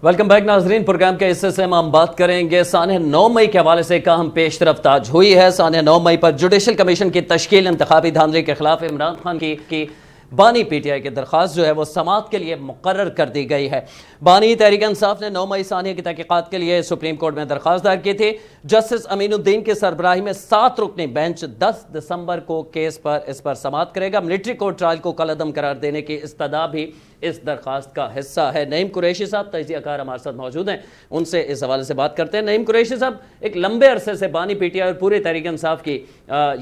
Welcome back नाजरीन। Programme के हिस्से से हम बात करेंगे साने 9 मई के हवाले से अहम पेश रफ्त आज हुई है। साने 9 मई पर जुडिशल कमीशन की तश्कील, इंतखाबी धांधली के खिलाफ इमरान खान की बानी पीटीआई की दरख्वास्त जो है वो समाअत के लिए मुकर्रर कर दी गई है। बानी तहरीक इंसाफ ने 9 मई सानिया की तहकीकात के लिए सुप्रीम कोर्ट में दरख्वास्त दायर की थी। जस्टिस अमीनुद्दीन की सरबराही में 7 रुकनी बेंच 10 दिसंबर को केस पर इस पर समाअत करेगा। मिलिट्री कोर्ट ट्रायल को कलअदम करार देने की इस्तदा भी इस दरखास्त का हिस्सा है। नईम कुरैशी साहब तजियाकार हमारे साथ मौजूद हैं, उनसे इस हवाले से बात करते हैं। नईम कुरैशी साहब, एक लंबे अरसे से बानी पीटीआई और पूरे तहरीक इंसाफ की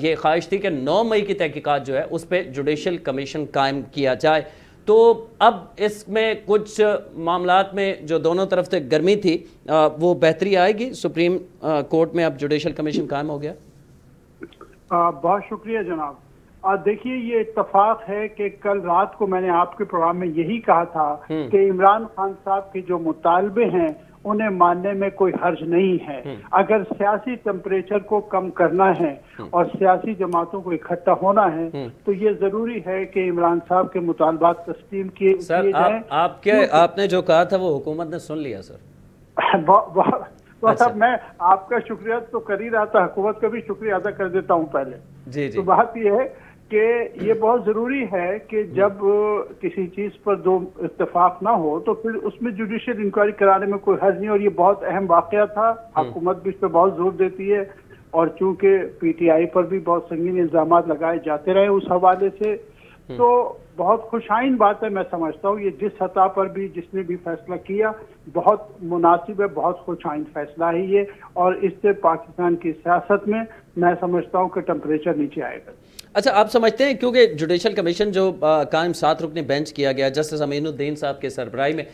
ये ख्वाहिश थी कि 9 मई की तहकीकात जो है उस पर जुडिशल कमीशन कायम किया जाए, तो अब इसमें कुछ मामलात में जो दोनों तरफ से गर्मी थी वो बेहतरी आएगी। सुप्रीम कोर्ट में अब जुडिशल कमीशन कायम हो गया। बहुत शुक्रिया जनाब। देखिए, ये इत्तफाक है कि कल रात को मैंने आपके प्रोग्राम में यही कहा था कि इमरान खान साहब के जो मुतालबे हैं उन्हें मानने में कोई हर्ज नहीं है। अगर सियासी टेम्परेचर को कम करना है और सियासी जमातों को इकट्ठा होना है तो ये जरूरी है कि इमरान साहब के मुतालबात तस्लीम किए जाए। आपने जो कहा था वो हुकूमत ने सुन लिया सर। अच्छा। मैं आपका शुक्रिया तो कर ही रहा था, हुकूमत का भी शुक्रिया अदा कर देता हूँ पहले। जी। तो बात यह है कि ये बहुत जरूरी है कि जब किसी चीज पर दो इत्तेफाक ना हो तो फिर उसमें जुडिशियल इंक्वायरी कराने में कोई हर्ज नहीं। और ये बहुत अहम वाकया था, हुकूमत भी इस पर बहुत जोर देती है और चूंकि पीटीआई पर भी बहुत संगीन इल्जाम लगाए जाते रहे उस हवाले से, तो बहुत खुशाइन बात है। मैं समझता हूँ ये जिस सतह पर भी जिसने भी फैसला किया बहुत मुनासिब है, बहुत खुशाइन फैसला है ये, और इससे पाकिस्तान की सियासत में मैं समझता हूँ कि टेम्परेचर नीचे आएगा। अच्छा, आप समझते हैं क्योंकि जुडिशल कमीशन जो कायम 7 रुकनी बेंच किया गया जस्टिस अमीनुद्दीन साहब के सरबराही में,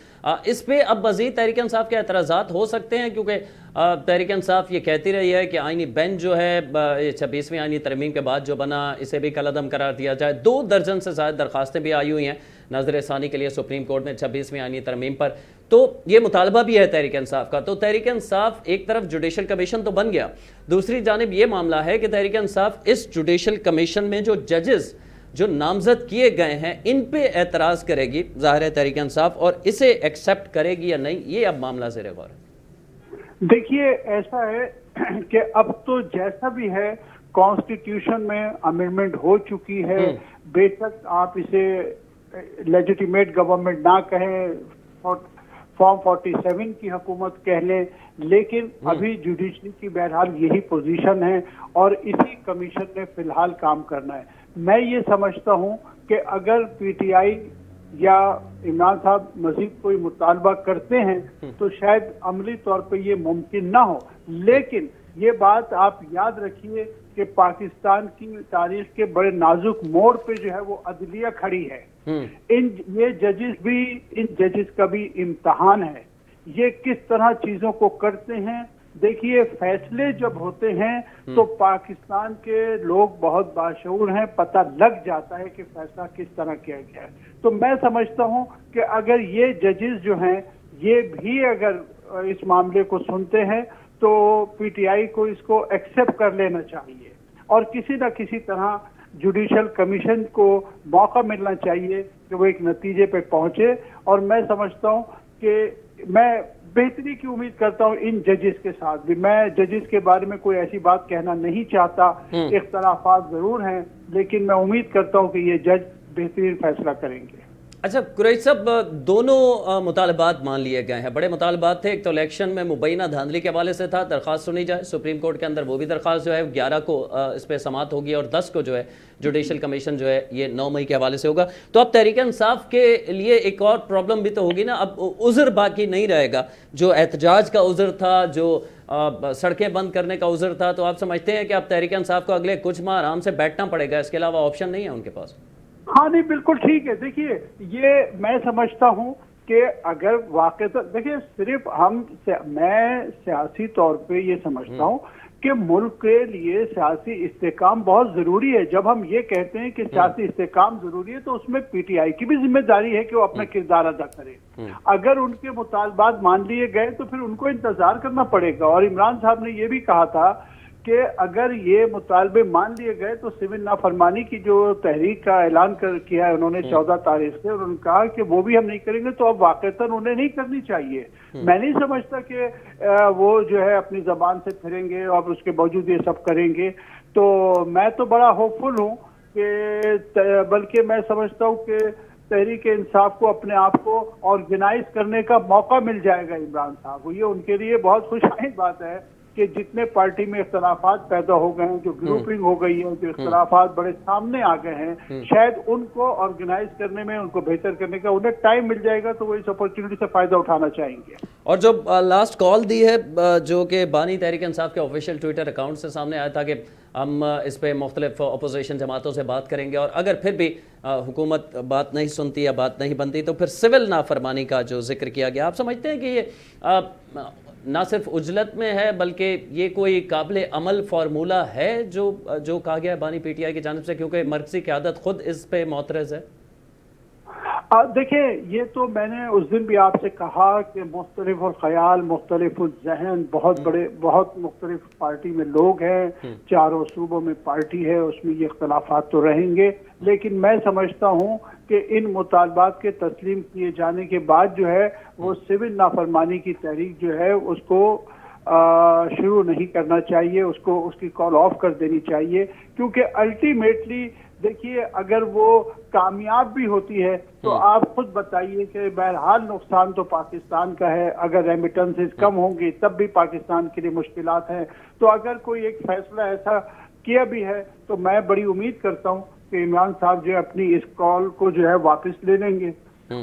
इस पे अब मज़ीद तहरीक इंसाफ के एतराज़ात हो सकते हैं? क्योंकि तहरीक इंसाफ ये कहती रही है कि आईनी बेंच जो है 26वीं आईनी तरमीम के बाद जो बना इसे भी कलअदम करार दिया जाए। 2 दर्जन से ज़्यादा दरखास्तें भी आई हुई हैं नजर सानी के लिए सुप्रीम कोर्ट में 26वीं आईनी तरमीम पर, तो ये मुतालबा भी है तहरीक इंसाफ का। तो तहरीक इंसाफ एक तरफ जुडिशल कमीशन तो बन गया, दूसरी जानिब ये मामला है कि तहरीक इंसाफ इस जुडिशल कमीशन में जो जजेस जो नामजद किए गए हैं इन पे एतराज़ करेगी ज़ाहिर है तहरीक इंसाफ, और इसे एक्सेप्ट करेगी या नहीं, ये अब मामला ज़ेर गौर है। देखिए, ऐसा है कि अब तो जैसा भी है कॉन्स्टिट्यूशन में अमेंडमेंट हो चुकी है। बेशक आप इसे लेजिटिमेट गवर्नमेंट ना कहें, फॉर्म 47 की हुकूमत कह लें, लेकिन अभी जुडिशरी की बहरहाल यही पोजीशन है और इसी कमीशन ने फिलहाल काम करना है। मैं ये समझता हूँ कि अगर पीटीआई या इमरान साहब मजीद कोई मुतालबा करते हैं तो शायद अमली तौर पे ये मुमकिन ना हो, लेकिन ये बात आप याद रखिए कि पाकिस्तान की तारीख के बड़े नाजुक मोड़ पे जो है वो अदलिया खड़ी है। ये जजेस का भी इम्तहान है, ये किस तरह चीजों को करते हैं। देखिए, फैसले जब होते हैं तो पाकिस्तान के लोग बहुत बाशऊर हैं, पता लग जाता है कि फैसला किस तरह किया गया है। तो मैं समझता हूं कि अगर ये जजेस जो हैं ये भी अगर इस मामले को सुनते हैं तो पीटीआई को इसको एक्सेप्ट कर लेना चाहिए और किसी न किसी तरह जुडिशल कमीशन को मौका मिलना चाहिए कि वो एक नतीजे पे पहुंचे। और मैं समझता हूं कि मैं बेहतरी की उम्मीद करता हूं इन जजेस के साथ भी। मैं जजेस के बारे में कोई ऐसी बात कहना नहीं चाहता, इख्तलाफात जरूर हैं, लेकिन मैं उम्मीद करता हूं कि ये जज बेहतरीन फैसला करेंगे। अच्छा कुरैशी साहब, दोनों मुतालबात मान लिए गए हैं। बड़े मुतालबात थे, एक तो इलेक्शन में मुबैना धांधली के हवाले से था, दरख्वास्त सुनी जाए सुप्रीम कोर्ट के अंदर, वो भी दरख्वास्त जो है 11 को इस पर समाअत होगी और 10 को जो है जुडिशल कमीशन जो है ये 9 मई के हवाले से होगा। तो अब तहरीक इंसाफ के लिए एक और प्रॉब्लम भी तो होगी ना, अब उज़्र बाकी नहीं रहेगा। जो एहतजाज का उज़्र था, जो सड़कें बंद करने का उज़्र था, तो आप समझते हैं कि अब तहरीक इंसाफ को अगले कुछ माह आराम से बैठना पड़ेगा, इसके अलावा ऑप्शन नहीं है उनके पास? हाँ, नहीं, बिल्कुल ठीक है। देखिए, ये मैं समझता हूँ कि अगर वाकई देखिए सिर्फ मैं सियासी तौर पे ये समझता हूँ कि मुल्क के लिए सियासी इस्तेकाम बहुत जरूरी है। जब हम ये कहते हैं कि सियासी इस्तेकाम जरूरी है तो उसमें पीटीआई की भी जिम्मेदारी है कि वो अपना किरदार अदा करे। अगर उनके मुतालबात मान लिए गए तो फिर उनको इंतजार करना पड़ेगा। और इमरान साहब ने ये भी कहा था कि अगर ये मुतालबे मान लिए गए तो सिविल नाफरमानी की जो तहरीक का ऐलान किया है उन्होंने 14 तारीख से, और उन्होंने कहा कि वो भी हम नहीं करेंगे, तो अब वाकईतन उन्हें नहीं करनी चाहिए। मैं नहीं समझता कि वो जो है अपनी जबान से फिरेंगे और उसके बावजूद ये सब करेंगे। तो मैं तो बड़ा होपफुल हूँ कि बल्कि मैं समझता हूँ कि तहरीक इंसाफ को अपने आप को ऑर्गेनाइज करने का मौका मिल जाएगा इमरान साहब को। ये उनके लिए बहुत खुशहाल बात है कि जितने पार्टी में इख्तलाफात पैदा हो गए हैं, जो ग्रुपिंग हो गई है, जो इख्तलाफात बड़े सामने आ गए हैं, शायद उनको ऑर्गेनाइज करने में, उनको बेहतर करने का उन्हें टाइम मिल जाएगा, तो वो इस अपॉर्चुनिटी से फायदा उठाना चाहेंगे। और जो लास्ट कॉल दी है जो कि बानी तहरीक इंसाफ के ऑफिशियल ट्विटर अकाउंट से सामने आया था कि हम इस पर मुख्तलिफ अपोजिशन जमातों से बात करेंगे और अगर फिर भी हुकूमत बात नहीं सुनती या बात नहीं बनती तो फिर सिविल नाफरमानी का जो जिक्र किया गया, आप समझते हैं कि ये ना सिर्फ उजलत में है बल्कि ये कोई काबिल अमल फार्मूला है जो कहा गया है बानी पीटीआई की जानिब से, क्योंकि मरकजी क़यादत खुद इस पे मोतरज़ है? देखिए, ये तो मैंने उस दिन भी आपसे कहा कि मुख्तलिफ और ख्याल, मुख्तलिफ जहन, बहुत बड़े, बहुत मुख्तलिफ पार्टी में लोग हैं, चारों सूबों में पार्टी है, उसमें ये इख्तलाफात तो रहेंगे, लेकिन मैं समझता हूँ कि इन मुतालबात के तस्लीम किए जाने के बाद जो है वो सिविल नाफरमानी की तहरीक जो है उसको शुरू नहीं करना चाहिए, उसको उसकी कॉल ऑफ कर देनी चाहिए, क्योंकि अल्टीमेटली देखिए अगर वो कामयाब भी होती है तो आप खुद बताइए कि बहरहाल नुकसान तो पाकिस्तान का है। अगर रेमिटेंसेस कम होंगी तब भी पाकिस्तान के लिए मुश्किलात हैं। तो अगर कोई एक फैसला ऐसा किया भी है तो मैं बड़ी उम्मीद करता हूँ कि इमरान साहब जो है अपनी इस कॉल को जो है वापस ले लेंगे।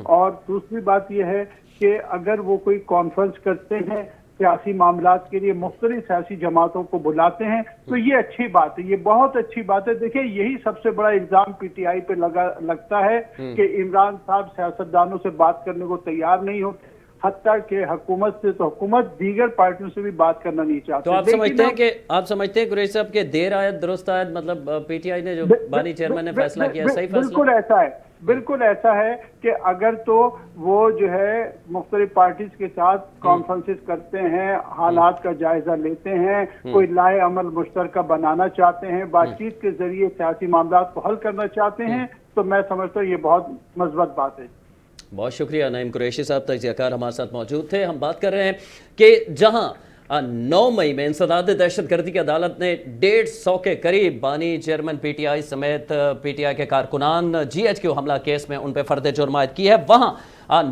और दूसरी बात यह है कि अगर वो कोई कॉन्फ्रेंस करते हैं, सियासी मामलात के लिए मुख्तलिफ सियासी जमातों को बुलाते हैं, तो ये अच्छी बात है, ये बहुत अच्छी बात है। देखिए, यही सबसे बड़ा इल्जाम पीटीआई पे लगता है कि इमरान साहब सियासतदानों से बात करने को तैयार नहीं होते, हत्ता के हुकूमत से, तो हुकूमत दीगर पार्टियों से भी बात करना नहीं चाहती। तो आप समझते हैं कुरैशी साहब के देर आयत दुरुस्त आयत, मतलब पीटीआई ने जो बानी चेयरमैन ने फैसला किया सही फैसला? बिल्कुल ऐसा है, बिल्कुल ऐसा है कि अगर तो वो जो है मुख्तलिफ पार्टीज के साथ कॉन्फ्रेंसेस करते हैं, हालात का जायजा लेते हैं, कोई लाए अमल मुश्तरका बनाना चाहते हैं, बातचीत के जरिए सियासी मामलात को हल करना चाहते हैं, तो मैं समझता हूँ ये बहुत मज़बूत बात है। बहुत शुक्रिया नईम कुरैशी साहब, तजियाकार हमारे साथ मौजूद थे। हम बात कर रहे हैं कि जहां 9 मई में इंसदाद दहशतगर्दी की अदालत ने 150 के करीब बानी चेयरमैन पीटीआई समेत पीटीआई के कारकुनान GHQ हमला केस में उन पर फर्द जुर्म आयद की है, वहां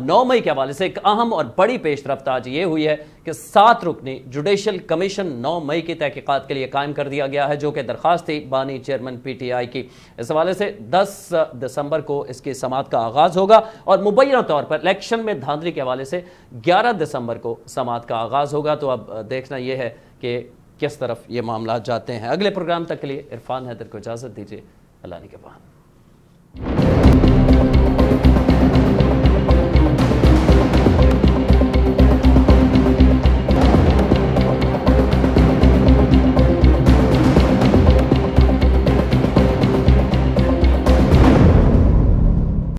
9 मई के हवाले से एक अहम और बड़ी पेशरफ्त आज ये हुई है कि 7 रुकनी जुडिशल कमीशन 9 मई की तहकीकात के लिए कायम कर दिया गया है, जो कि दरख्वास्त थी बानी चेयरमैन पीटीआई की। इस हवाले से 10 दिसंबर को इसकी समाअत का आगाज़ होगा और मुबैना तौर पर इलेक्शन में धांधली के हवाले से 11 दिसंबर को समाअत का आगाज़ होगा। तो अब देखना यह है कि किस तरफ ये मामला जाते हैं। अगले प्रोग्राम तक के लिए इरफान हैदर को इजाज़त दीजिए। अल्लाह निगहबान।